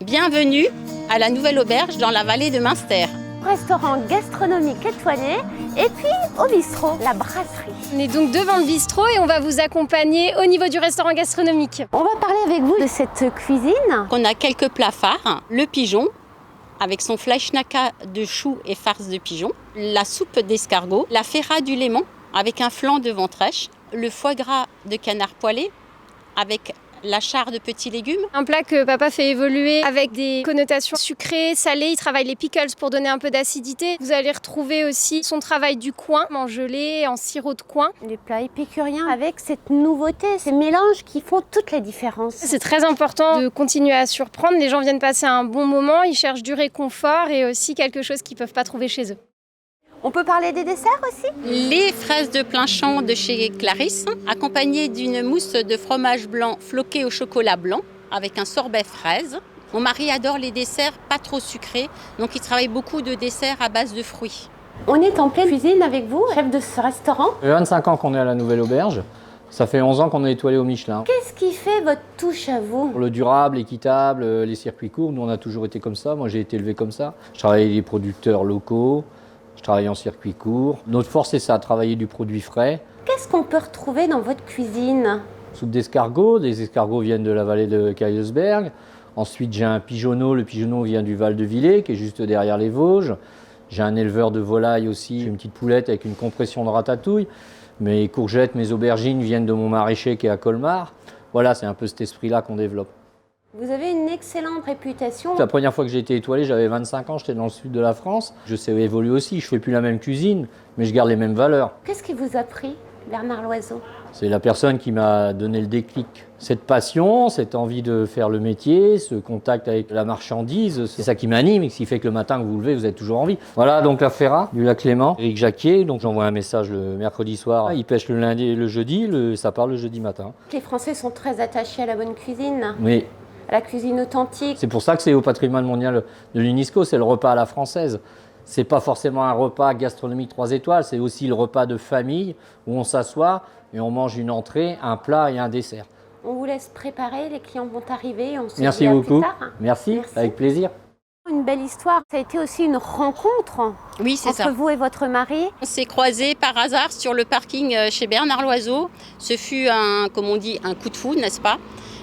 Bienvenue à la Nouvelle Auberge dans la vallée de Münster. Restaurant gastronomique étoilé et puis au bistrot, la brasserie. On est donc devant le bistrot et on va vous accompagner au niveau du restaurant gastronomique. On va parler avec vous de cette cuisine. On a quelques plats phares, le pigeon avec son fleischnacka de choux et farce de pigeon, la soupe d'escargot, la ferra du Léman avec un flan de ventrèche, le foie gras de canard poêlé avec la char de petits légumes. Un plat que papa fait évoluer avec des connotations sucrées, salées. Il travaille les pickles pour donner un peu d'acidité. Vous allez retrouver aussi son travail du coin, en gelée, en sirop de coin. Des plats épicuriens avec cette nouveauté, ces mélanges qui font toute la différence. C'est très important de continuer à surprendre. Les gens viennent passer un bon moment, ils cherchent du réconfort et aussi quelque chose qu'ils ne peuvent pas trouver chez eux. On peut parler des desserts aussi? Les fraises de plein champ de chez Clarisse, accompagnées d'une mousse de fromage blanc floqué au chocolat blanc avec un sorbet fraise. Mon mari adore les desserts pas trop sucrés, donc il travaille beaucoup de desserts à base de fruits. On est en pleine cuisine avec vous, chef de ce restaurant. Ça fait 25 ans qu'on est à la Nouvelle Auberge. Ça fait 11 ans qu'on est étoilé au Michelin. Qu'est-ce qui fait votre touche à vous? Pour le durable, l'équitable, les circuits courts, nous on a toujours été comme ça. Moi j'ai été élevé comme ça. Je travaille avec des producteurs locaux. Je travaille en circuit court. Notre force, c'est ça, travailler du produit frais. Qu'est-ce qu'on peut retrouver dans votre cuisine? Soupe d'escargot. Les escargots viennent de la vallée de Kaysersberg. Ensuite, j'ai un pigeonneau. Le pigeonneau vient du Val de Villers, qui est juste derrière les Vosges. J'ai un éleveur de volailles aussi. J'ai une petite poulette avec une compression de ratatouille. Mes courgettes, mes aubergines viennent de mon maraîcher qui est à Colmar. Voilà, c'est un peu cet esprit-là qu'on développe. Vous avez une excellente réputation. La première fois que j'ai été étoilé, j'avais 25 ans, j'étais dans le sud de la France. Je sais évoluer aussi, je ne fais plus la même cuisine, mais je garde les mêmes valeurs. Qu'est-ce qui vous a pris, Bernard Loiseau? C'est la personne qui m'a donné le déclic. Cette passion, cette envie de faire le métier, ce contact avec la marchandise, c'est ça qui m'anime et qui fait que le matin que vous vous levez, vous avez toujours envie. Voilà, donc la Ferra, du lac Léman, Éric Jacquier, donc j'envoie un message le mercredi soir. Il pêche le lundi et le jeudi, ça part le jeudi matin. Les Français sont très attachés à la bonne cuisine. Oui. À la cuisine authentique. C'est pour ça que c'est au patrimoine mondial de l'UNESCO, c'est le repas à la française. C'est pas forcément un repas gastronomique 3 étoiles, c'est aussi le repas de famille où on s'assoit et on mange une entrée, un plat et un dessert. On vous laisse préparer, les clients vont arriver, on se Merci dit à beaucoup. plus tard. Merci, avec plaisir. Une belle histoire, ça a été aussi une rencontre Oui, c'est entre ça. vous et votre mari. On s'est croisés par hasard sur le parking chez Bernard Loiseau. Ce fut comme on dit, un coup de foudre, n'est-ce pas?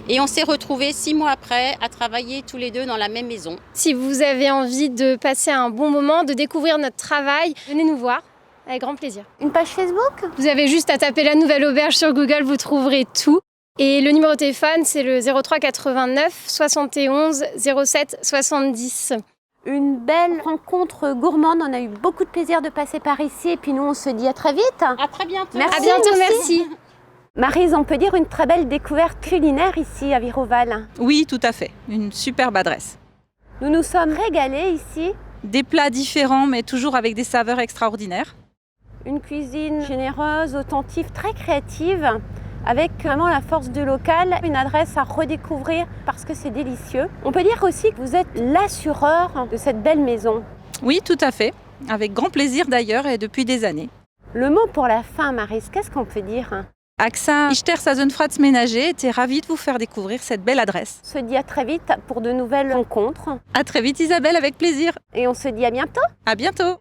Et on s'est retrouvés 6 mois après à travailler tous les deux dans la même maison. Si vous avez envie de passer un bon moment, de découvrir notre travail, venez nous voir, avec grand plaisir. Une page Facebook? Vous avez juste à taper la Nouvelle Auberge sur Google, vous trouverez tout. Et le numéro de téléphone, c'est le 03 89 71 07 70. Une belle rencontre gourmande, on a eu beaucoup de plaisir de passer par ici et puis nous on se dit à très vite. À très bientôt. Merci. À bientôt, merci. Maryse, on peut dire une très belle découverte culinaire ici à Viroval. Oui, tout à fait. Une superbe adresse. Nous nous sommes régalés ici. Des plats différents, mais toujours avec des saveurs extraordinaires. Une cuisine généreuse, authentique, très créative, avec vraiment la force du local. Une adresse à redécouvrir parce que c'est délicieux. On peut dire aussi que vous êtes l'assureur de cette belle maison. Oui, tout à fait. Avec grand plaisir d'ailleurs et depuis des années. Le mot pour la fin, Maryse, qu'est-ce qu'on peut dire? AXA Ichter-Sazenfratz Ménager était ravi de vous faire découvrir cette belle adresse. On se dit à très vite pour de nouvelles rencontres. À très vite Isabelle, avec plaisir. Et on se dit à bientôt. À bientôt.